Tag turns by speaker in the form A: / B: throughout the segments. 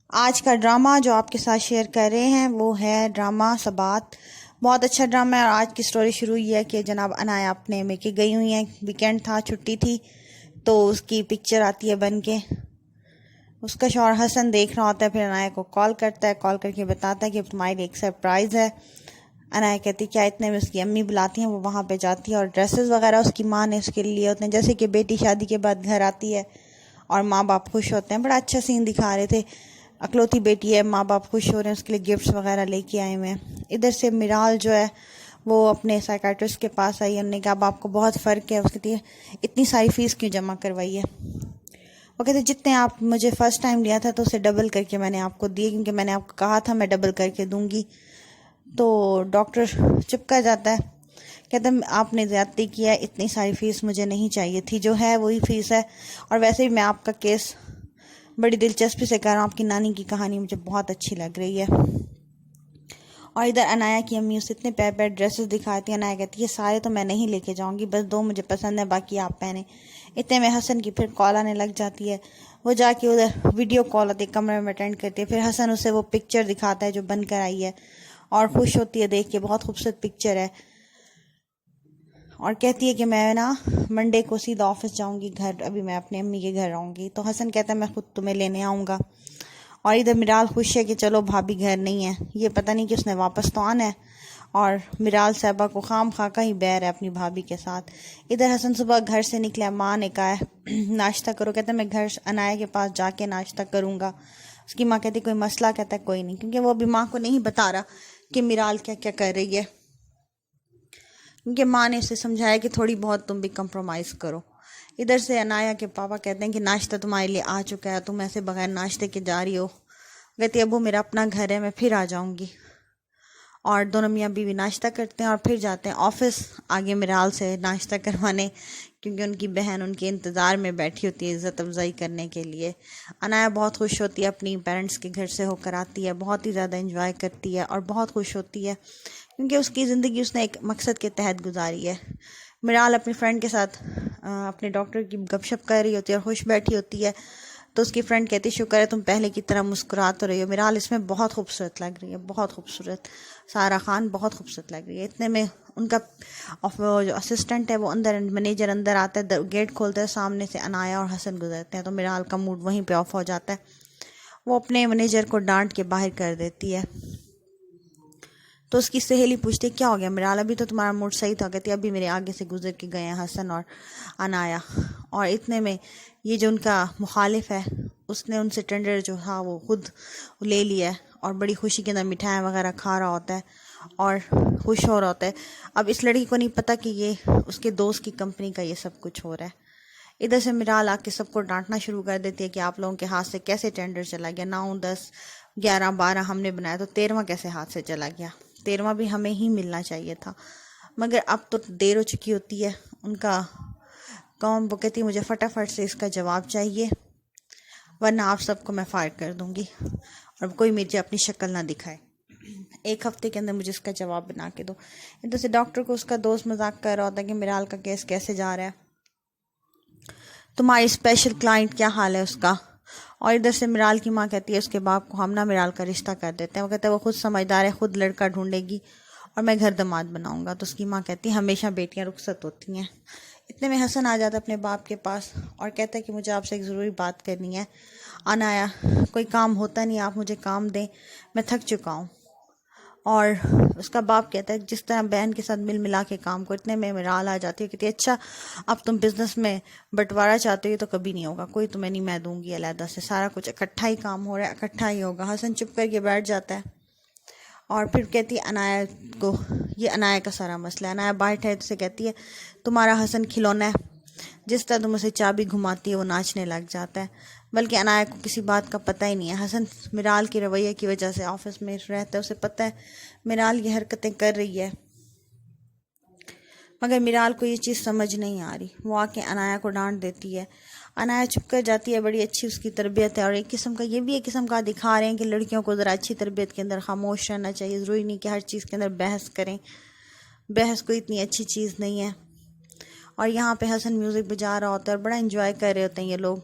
A: آج کا ڈرامہ جو آپ کے ساتھ شیئر کر رہے ہیں وہ ہے ڈرامہ ثبات۔ بہت اچھا ڈرامہ ہے اور آج کی سٹوری شروع ہوئی ہے کہ جناب عنایا اپنے میکے گئی ہوئی ہیں، ویکینڈ تھا، چھٹی تھی، تو اس کی پکچر آتی ہے بن کے۔ اس کا شوہر حسن دیکھ رہا ہوتا ہے، پھر عنایا کو کال کرتا ہے، کال کر کے بتاتا ہے کہ تمہارے لیے ایک سرپرائز ہے۔ عنایا کہتی کیا؟ اتنے میں اس کی امی بلاتی ہیں، وہ وہاں پہ جاتی ہے اور ڈریسز وغیرہ اس کی ماں نے اس کے لیے ہوتے ہیں، جیسے کہ بیٹی شادی کے بعد گھر آتی ہے اور ماں باپ خوش ہوتے ہیں۔ بڑا اچھا سین دکھا رہے تھے، اکلوتی بیٹی ہے، ماں باپ خوش ہو رہے ہیں، اس کے لیے گفٹس وغیرہ لے کے آئے ہوئے ہیں۔ ادھر سے میرال جو ہے وہ اپنے سائیکیٹرسٹ کے پاس آئی، انہوں نے کہا اب آپ کو بہت فرق ہے۔ اس کہتی ہے اتنی ساری فیس کیوں جمع کروائی ہے؟ وہ کہتے جتنے آپ مجھے فرسٹ ٹائم لیا تھا تو اسے ڈبل کر کے میں نے آپ کو دیے، کیونکہ میں نے آپ کو کہا تھا میں ڈبل کر کے دوں گی۔ تو ڈاکٹر چپ کر جاتا ہے، کہتا ہے آپ نے زیادتی کیا ہے، اتنی ساری فیس مجھے نہیں چاہیے تھی، جو ہے وہی فیس ہے، اور ویسے بھی میں آپ کا کیس بڑی دلچسپی سے کر رہا ہوں، آپ کی نانی کی کہانی مجھے بہت اچھی لگ رہی ہے۔ اور ادھر عنایا کی امی اسے اتنے پیار پیار ڈریسز دکھاتی ہیں، عنایا کہتی ہے سارے تو میں نہیں لے کے جاؤں گی، بس 2 مجھے پسند ہیں، باقی آپ پہنے۔ اتنے میں حسن کی پھر کال آنے لگ جاتی ہے، وہ جا کے ادھر ویڈیو کال ہوتی ہے، کمرے میں اٹینڈ کرتی ہے، پھر حسن اسے وہ پکچر دکھاتا ہے جو بن کر آئی ہے اور خوش ہوتی ہے دیکھ کے، بہت خوبصورت پکچر ہے، اور کہتی ہے کہ میں نا منڈے کو سیدھا آفس جاؤں گی گھر، ابھی میں اپنی امی کے گھر آؤں گی۔ تو حسن کہتا ہے میں خود تمہیں لینے آؤں گا، اور ادھر میرال خوش ہے کہ چلو بھابھی گھر نہیں ہے، یہ پتہ نہیں کہ اس نے واپس تو آنا ہے، اور میرال صاحبہ کو خام خواہ کا ہی بیر ہے اپنی بھابھی کے ساتھ۔ ادھر حسن صبح گھر سے نکلا، ماں نے کہا ہے ناشتہ کرو، کہتا ہے میں گھر عنایا کے پاس جا کے ناشتہ کروں گا۔ اس کی ماں کہتی کوئی مسئلہ؟ کہتا ہے کوئی نہیں، کیونکہ وہ ابھی ماں کو نہیں بتا رہا کہ میرال کیا کیا کر رہی ہے، کیونکہ ماں نے اسے سمجھایا کہ تھوڑی بہت تم بھی کمپرومائز کرو۔ ادھر سے عنایا کے پاپا کہتے ہیں کہ ناشتہ تمہارے لیے آ چکا ہے، تم ایسے بغیر ناشتے کے جا رہی ہو؟ کہتی ابو میرا اپنا گھر ہے، میں پھر آ جاؤں گی۔ اور دونوں میاں بیوی ناشتہ کرتے ہیں اور پھر جاتے ہیں آفس آگے میرال سے ناشتہ کروانے، کیونکہ ان کی بہن ان کے انتظار میں بیٹھی ہوتی ہے عزت افزائی کرنے کے لیے۔ عنایا بہت خوش ہوتی ہے، اپنی پیرنٹس کے گھر سے ہو کر آتی ہے، بہت ہی زیادہ انجوائے کرتی ہے اور بہت خوش ہوتی ہے، کیونکہ اس کی زندگی اس نے ایک مقصد کے تحت گزاری ہے۔ میرال اپنی فرینڈ کے ساتھ اپنے ڈاکٹر کی گپ شپ کر رہی ہوتی ہے اور خوش بیٹھی ہوتی ہے، تو اس کی فرینڈ کہتی شکر ہے تم پہلے کی طرح مسکرات تو رہی ہو، میرال اس میں بہت خوبصورت لگ رہی ہے، بہت خوبصورت، سارہ خان بہت خوبصورت لگ رہی ہے۔ اتنے میں ان کا جو اسسٹنٹ ہے وہ اندر، مینیجر اندر آتا ہے، گیٹ کھولتا ہے، سامنے سے عنایا اور حسن گزرتے ہیں، تو میرال کا موڈ وہیں پہ آف ہو جاتا ہے، وہ اپنے مینیجر کو ڈانٹ کے باہر کر دیتی ہے۔ تو اس کی سہیلی پوچھتی کیا ہو گیا میرال، ابھی تو تمہارا موڈ صحیح تھا؟ کہتی ابھی میرے آگے سے گزر کے گئے ہیں حسن اور عنایا، اور اتنے میں یہ جو ان کا مخالف ہے اس نے ان سے ٹینڈر جو تھا وہ خود لے لیا ہے، اور بڑی خوشی کے اندر مٹھائیاں وغیرہ کھا رہا ہوتا ہے اور خوش ہو رہا ہوتا ہے۔ اب اس لڑکی کو نہیں پتہ کہ یہ اس کے دوست کی کمپنی کا یہ سب کچھ ہو رہا ہے۔ ادھر سے میرال آ کے سب کو ڈانٹنا شروع کر دیتی ہے کہ آپ لوگوں کے ہاتھ سے کیسے ٹینڈر چلا گیا، 9 10 11 12 ہم نے بنایا، تو 13واں کیسے ہاتھ سے چلا گیا؟ 13واں بھی ہمیں ہی ملنا چاہیے تھا، مگر اب تو دیر ہو چکی ہوتی ہے ان کا قوم، وہ کہتی مجھے فٹافٹ سے اس کا جواب چاہیے ورنہ آپ سب کو میں فائر کر دوں گی، اور کوئی مجھے اپنی شکل نہ دکھائے، 1 ہفتے کے اندر مجھے اس کا جواب بنا کے دو۔ ادھر سے ڈاکٹر کو اس کا دوست مذاق کر رہا ہوتا ہے کہ میرال کا کیس کیسے جا رہا ہے، تمہاری اسپیشل کلائنٹ کیا حال ہے اس کا؟ اور ادھر سے میرال کی ماں کہتی ہے اس کے باپ کو ہم نہ میرال کا رشتہ کر دیتے ہیں، وہ کہتا ہے وہ خود سمجھدار ہے، خود لڑکا ڈھونڈے گی اور میں گھر داماد بناؤں گا۔ تو اس کی ماں کہتی ہے ہمیشہ بیٹیاں رخصت ہوتی ہیں۔ اتنے میں حسن آ جاتا ہے اپنے باپ کے پاس اور کہتا ہے کہ مجھے آپ سے ایک ضروری بات کرنی ہے، عنایا کوئی کام ہوتا نہیں، آپ مجھے کام دیں، میں تھک چکا ہوں۔ اور اس کا باپ کہتا ہے جس طرح بہن کے ساتھ مل ملا کے کام کو۔ اتنے میں میرال آ جاتی ہے، کہتی ہے اچھا اب تم بزنس میں بٹوارا چاہتے ہو، تو کبھی نہیں ہوگا، کوئی تمہیں نہیں میں دوں گی علیحدہ سے، سارا کچھ اکٹھا ہی کام ہو رہا ہے، اکٹھا ہی ہوگا۔ حسن چپ کر کے بیٹھ جاتا ہے اور پھر کہتی ہے عنایا کو، یہ عنایا کا سارا مسئلہ ہے۔ عنایا باہر ٹھہر سے کہتی ہے تمہارا حسن کھلونا ہے، جس طرح تم اسے چابی گھماتی ہے وہ ناچنے لگ جاتا ہے، بلکہ عنایا کو کسی بات کا پتہ ہی نہیں ہے۔ حسن میرال کی رویے کی وجہ سے آفس میں رہتا ہے، اسے پتہ ہے میرال یہ حرکتیں کر رہی ہے، مگر میرال کو یہ چیز سمجھ نہیں آ رہی، وہ آ کے عنایا کو ڈانٹ دیتی ہے۔ عنایا چپ کر جاتی ہے، بڑی اچھی اس کی تربیت ہے، اور ایک قسم کا یہ بھی ایک قسم کا دکھا رہے ہیں کہ لڑکیوں کو ذرا اچھی تربیت کے اندر خاموش رہنا چاہیے، ضروری نہیں کہ ہر چیز کے اندر بحث کریں، بحث کوئی اتنی اچھی چیز نہیں ہے۔ اور یہاں پہ حسن میوزک بجا رہا ہوتا ہے اور بڑا انجوائے کر رہے ہوتے ہیں یہ لوگ۔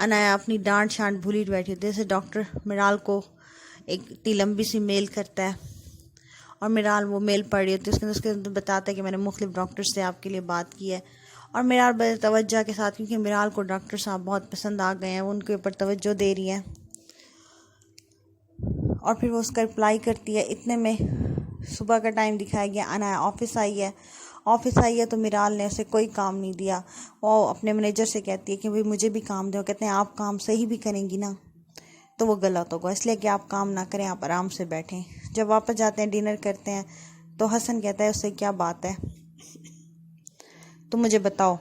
A: انایا اپنی ڈانٹ شانٹ بھولی بیٹھی ہوتی ہے. جیسے ڈاکٹر میرال کو ایک اتنی لمبی سی میل کرتا ہے اور میرال وہ میل پڑھ رہی ہوتی ہے. اس کے اندر بتاتا ہے کہ میں نے مختلف ڈاکٹر سے آپ کے لیے بات کی ہے. اور میرال بڑے توجہ کے ساتھ، کیونکہ میرال کو ڈاکٹر صاحب بہت پسند آ گئے ہیں، وہ ان کے اوپر توجہ دے رہی ہیں. اور پھر وہ اس کا رپلائی کرتی ہے. اتنے میں صبح کا ٹائم دکھایا گیا. انایا آفس آئی ہے تو میرال نے اسے کوئی کام نہیں دیا. وہ اپنے مینیجر سے کہتی ہے کہ بھئی مجھے بھی کام دو. کہتے ہیں آپ کام صحیح بھی کریں گی نا تو وہ غلط ہوگا، اس لیے کہ آپ کام نہ کریں، آپ آرام سے بیٹھیں. جب واپس جاتے ہیں ڈنر کرتے ہیں تو حسن کہتا ہے اس سے کیا بات ہے، تم مجھے بتاؤ.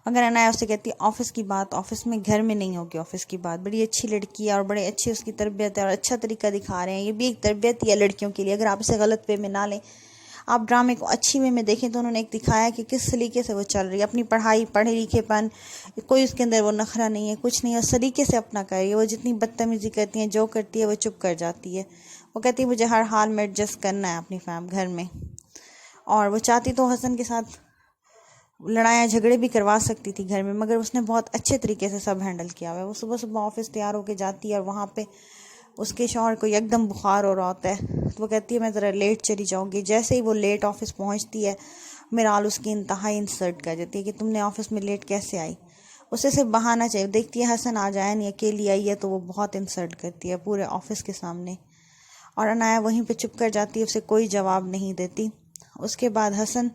A: اگر انایا اس سے کہتی ہے آفس کی بات آفس میں، گھر میں نہیں ہوگی آفس کی بات. بڑی اچھی لڑکی ہے اور بڑے اچھی اس کی تربیت ہے اور اچھا طریقہ دکھا رہے ہیں. یہ بھی ایک تربیت ہی ہے لڑکیوں کے لیے. اگر آپ اسے غلط وے میں نہ لیں، آپ ڈرامے کو اچھی وے میں دیکھیں تو انہوں نے ایک دکھایا کہ کس سلیقے سے وہ چل رہی ہے. اپنی پڑھائی، پڑھے لکھے پن، کوئی اس کے اندر وہ نخرہ نہیں ہے، کچھ نہیں ہے، اس سلیقے سے اپنا کر رہی ہے. وہ جتنی بدتمیزی کرتی ہیں، جو کرتی ہے، وہ چپ کر جاتی ہے. وہ کہتی ہے مجھے ہر حال میں ایڈجسٹ کرنا ہے اپنی گھر میں. اور وہ چاہتی تو حسن کے ساتھ لڑائیاں جھگڑے بھی کروا سکتی تھی گھر میں، مگر اس نے بہت اچھے طریقے سے سب ہینڈل کیا ہوا ہے. وہ صبح صبح آفس تیار ہو کے جاتی ہے اور وہاں پہ اس کے شوہر کو یکدم بخار ہو رہا ہوتا ہے. تو وہ کہتی ہے میں ذرا لیٹ چلی جاؤں گی. جیسے ہی وہ لیٹ آفس پہنچتی ہے، میرال اس کی انتہائی انسلٹ کر دیتی ہے کہ تم نے آفس میں لیٹ کیسے آئی. اسے صرف بہانا چاہیے. دیکھتی ہے حسن آ جائے نہیں، اکیلی آئی ہے، تو وہ بہت انسلٹ کرتی ہے پورے آفس کے سامنے. اور انایا وہیں پہ چپ کر جاتی ہے، اسے کوئی جواب نہیں دیتی. اس کے بعد حسن